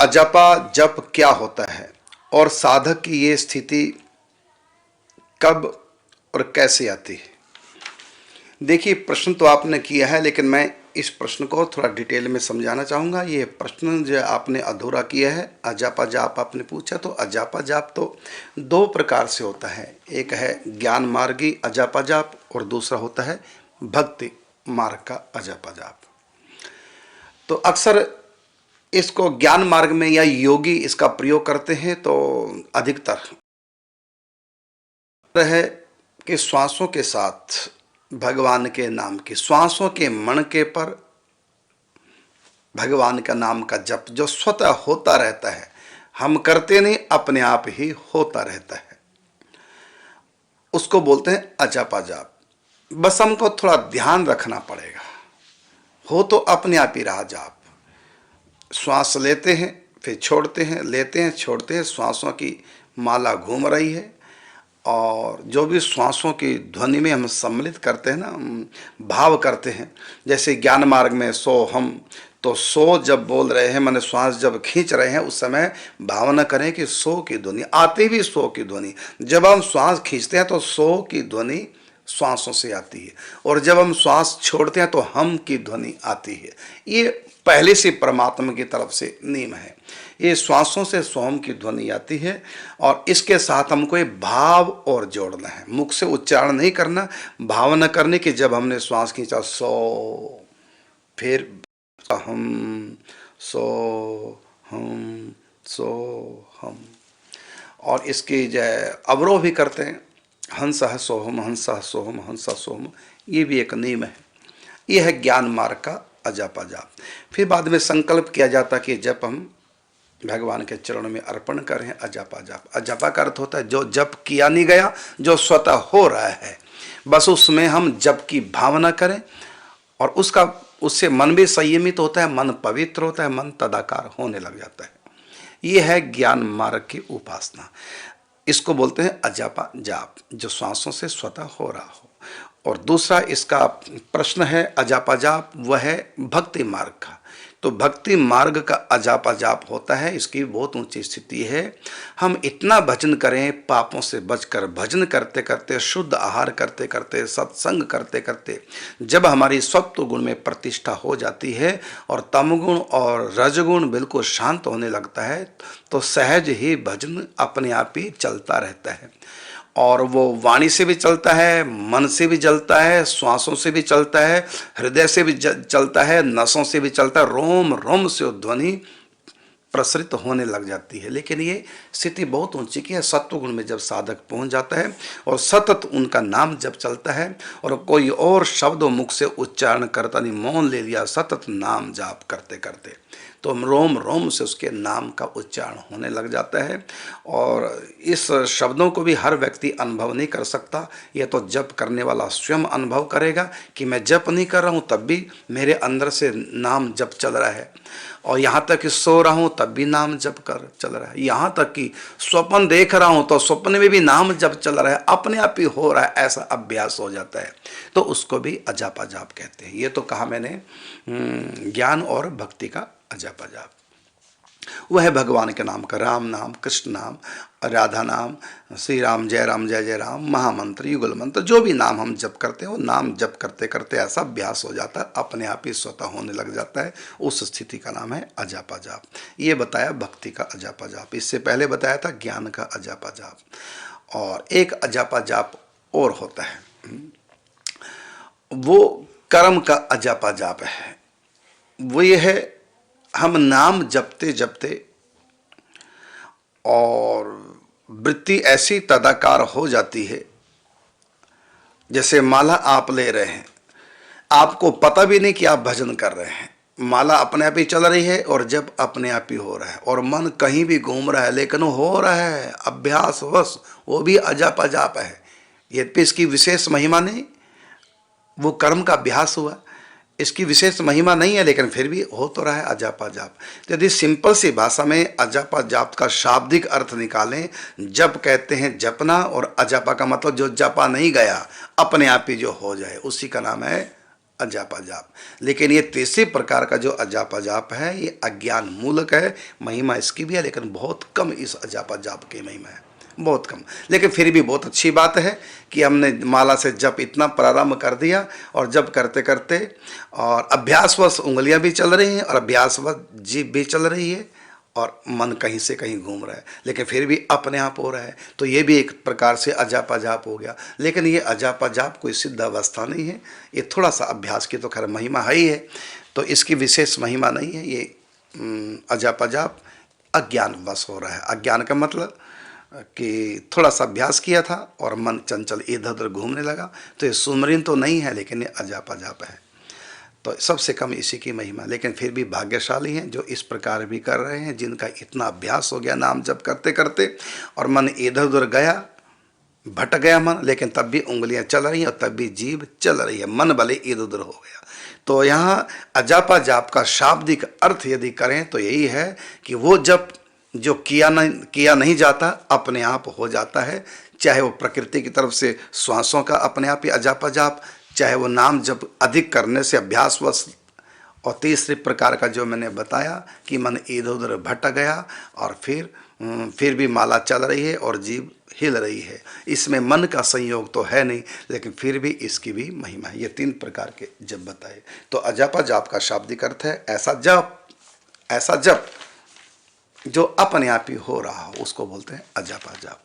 अजपा जप क्या होता है और साधक की ये स्थिति कब और कैसे आती है। देखिए, प्रश्न तो आपने किया है, लेकिन मैं इस प्रश्न को थोड़ा डिटेल में समझाना चाहूँगा। ये प्रश्न जो आपने अधूरा किया है, अजपा जाप आपने पूछा, तो अजपा जाप तो दो प्रकार से होता है। एक है ज्ञान मार्गी अजपा जाप और दूसरा होता है भक्ति मार्ग का अजपा जाप। तो अक्सर इसको ज्ञान मार्ग में या योगी इसका प्रयोग करते हैं, तो अधिकतर है कि श्वासों के साथ भगवान के नाम की, श्वासों के मणके पर भगवान का नाम का जप जो स्वतः होता रहता है, हम करते नहीं, अपने आप ही होता रहता है, उसको बोलते हैं अजपा जाप। बस हमको थोड़ा ध्यान रखना पड़ेगा, हो तो अपने आप ही रहा जाप। श्वास लेते हैं फिर छोड़ते हैं, लेते हैं छोड़ते हैं, श्वासों की माला घूम रही है। और जो भी श्वासों की ध्वनि में हम सम्मिलित करते हैं ना, भाव करते हैं, जैसे ज्ञान मार्ग में सो हम, तो सो जब बोल रहे हैं, मैंने श्वास जब खींच रहे हैं, उस समय भावना करें कि सो की ध्वनि आती भी, सो की ध्वनि। जब हम श्वास खींचते हैं तो सो की ध्वनि श्वासों से आती है, और जब हम श्वास छोड़ते हैं तो हम की ध्वनि आती है। ये पहले से परमात्मा की तरफ से नियम है। ये श्वासों से सोम की ध्वनि आती है, और इसके साथ हमको एक भाव और जोड़ना है। मुख से उच्चारण नहीं करना, भावना करने की जब हमने श्वास खींचा सो, फिर हम सो हम सो हम, और इसकी जय अवरोह भी करते हैं, हंस सोहम हंस सोहम हंस सोहम। ये भी एक नियम है। यह है ज्ञान मार्ग का अजपा जाप। फिर बाद में संकल्प किया जाता कि जब हम भगवान के चरणों में अर्पण करें अजपा जाप। अजपा का अर्थ होता है जो जप किया नहीं गया, जो स्वतः हो रहा है, बस उसमें हम जप की भावना करें, और उससे मन भी संयमित होता है, मन पवित्र होता है, मन तदाकार होने लग जाता है। ये है ज्ञान मार्ग की उपासना। इसको बोलते हैं अजपा जाप, जो श्वासों से स्वतः हो रहा हो। और दूसरा इसका प्रश्न है अजपा जाप, वह है भक्ति मार्ग का। तो भक्ति मार्ग का अजपा जाप होता है, इसकी बहुत ऊंची स्थिति है। हम इतना भजन करें, पापों से बचकर भजन करते करते, शुद्ध आहार करते करते, सत्संग करते करते, जब हमारी सत्व गुण में प्रतिष्ठा हो जाती है और तमगुण और रजगुण बिल्कुल शांत होने लगता है, तो सहज ही भजन अपने आप ही चलता रहता है। और वो वाणी से भी चलता है, मन से भी चलता है, श्वासों से भी चलता है, हृदय से भी चलता है, नसों से भी चलता है, रोम रोम से ध्वनि प्रसरित होने लग जाती है। लेकिन ये स्थिति बहुत ऊंची की है। सत्वगुण में जब साधक पहुंच जाता है और सतत उनका नाम जब चलता है, और कोई और शब्द मुख से उच्चारण करता नहीं, मौन ले लिया, सतत नाम जाप करते करते, तो रोम रोम से उसके नाम का उच्चारण होने लग जाता है। और इस शब्दों को भी हर व्यक्ति अनुभव नहीं कर सकता, ये तो जप करने वाला स्वयं अनुभव करेगा कि मैं जप नहीं कर रहा हूँ तब भी मेरे अंदर से नाम जप चल रहा है, और यहाँ तक कि सो रहा हूँ तब भी नाम जप कर चल रहा है, यहाँ तक कि स्वप्न देख रहा हूँ तो स्वप्न में भी नाम जप चल रहा है, अपने आप ही हो रहा है, ऐसा अभ्यास हो जाता है। तो उसको भी अजपा जाप कहते हैं। ये तो कहा मैंने ज्ञान और भक्ति का अजपा जाप। वह है भगवान के नाम का, राम नाम, कृष्ण नाम, राधा नाम, श्री राम जय जय राम, महामंत्र, युगल मंत्र, जो भी नाम हम जप करते हैं, वो नाम जप करते करते ऐसा अभ्यास हो जाता है, अपने आप ही स्वतः होने लग जाता है। उस स्थिति का नाम है अजपा जाप। ये बताया भक्ति का अजपा जाप। इससे पहले बताया था ज्ञान का अजपा जाप। और एक अजपा जाप और होता है, वो कर्म का अजपा जाप है। वो ये है, हम नाम जपते जपते और वृत्ति ऐसी तदाकार हो जाती है, जैसे माला आप ले रहे हैं, आपको पता भी नहीं कि आप भजन कर रहे हैं, माला अपने आप ही चल रही है और जब अपने आप ही हो रहा है, और मन कहीं भी घूम रहा है, लेकिन वो हो रहा है अभ्यासवश, वो भी अजपा जाप है। यद्यपि इसकी विशेष महिमा नहीं, वो कर्म का अभ्यास हुआ, इसकी विशेष महिमा नहीं है, लेकिन फिर भी हो तो रहा है अजपा जाप। तो यदि सिंपल सी भाषा में अजपा जाप का शाब्दिक अर्थ निकालें, जप कहते हैं जपना, और अजपा का मतलब जो जपा नहीं गया, अपने आप ही जो हो जाए, उसी का नाम है अजापा जाप। लेकिन ये तीसरे प्रकार का जो अजापा जाप है ये अज्ञान मूलक है। महिमा इसकी भी है लेकिन बहुत कम इस अजापा जाप की महिमा है, बहुत कम। लेकिन फिर भी बहुत अच्छी बात है कि हमने माला से जप इतना प्रारंभ कर दिया और जप करते करते और अभ्यासवश उंगलियां भी चल रही हैं और अभ्यासवश जीभ भी चल रही है और मन कहीं से कहीं घूम रहा है, लेकिन फिर भी अपने आप हो रहा है। तो ये भी एक प्रकार से अजापा जाप हो गया। लेकिन ये अजापा जाप कोई सिद्ध अवस्था नहीं है, ये थोड़ा सा अभ्यास की तो खैर महिमा है ही है, तो इसकी विशेष महिमा नहीं है। ये अजापा जाप अज्ञान वश हो रहा है। अज्ञान का मतलब कि थोड़ा सा अभ्यास किया था और मन चंचल इधर उधर घूमने लगा, तो ये सुमरिन तो नहीं है लेकिन ये अजापा जाप है। तो सबसे कम इसी की महिमा। लेकिन फिर भी भाग्यशाली हैं जो इस प्रकार भी कर रहे हैं, जिनका इतना अभ्यास हो गया नाम जप करते करते और मन इधर उधर गया, भटक गया मन, लेकिन तब भी उंगलियां चल रही हैं और तब भी जीभ चल रही है, मन भले इधर उधर हो गया। तो यहाँ अजापा जाप का शाब्दिक अर्थ यदि करें तो यही है कि वो जप जो किया नहीं जाता अपने आप हो जाता है, चाहे वो प्रकृति की तरफ से श्वासों का अपने आप ही अजापा जाप, चाहे वो नाम जब अधिक करने से अभ्यासवश, और तीसरे प्रकार का जो मैंने बताया कि मन इधर उधर भटक गया और फिर भी माला चल रही है और जीभ हिल रही है। इसमें मन का संयोग तो है नहीं, लेकिन फिर भी इसकी भी महिमा है। ये 3 प्रकार के जप बताए। तो अजापा जाप का शाब्दिक अर्थ है ऐसा जप जो अपने आप ही हो रहा हो, उसको बोलते हैं अजापा जाप।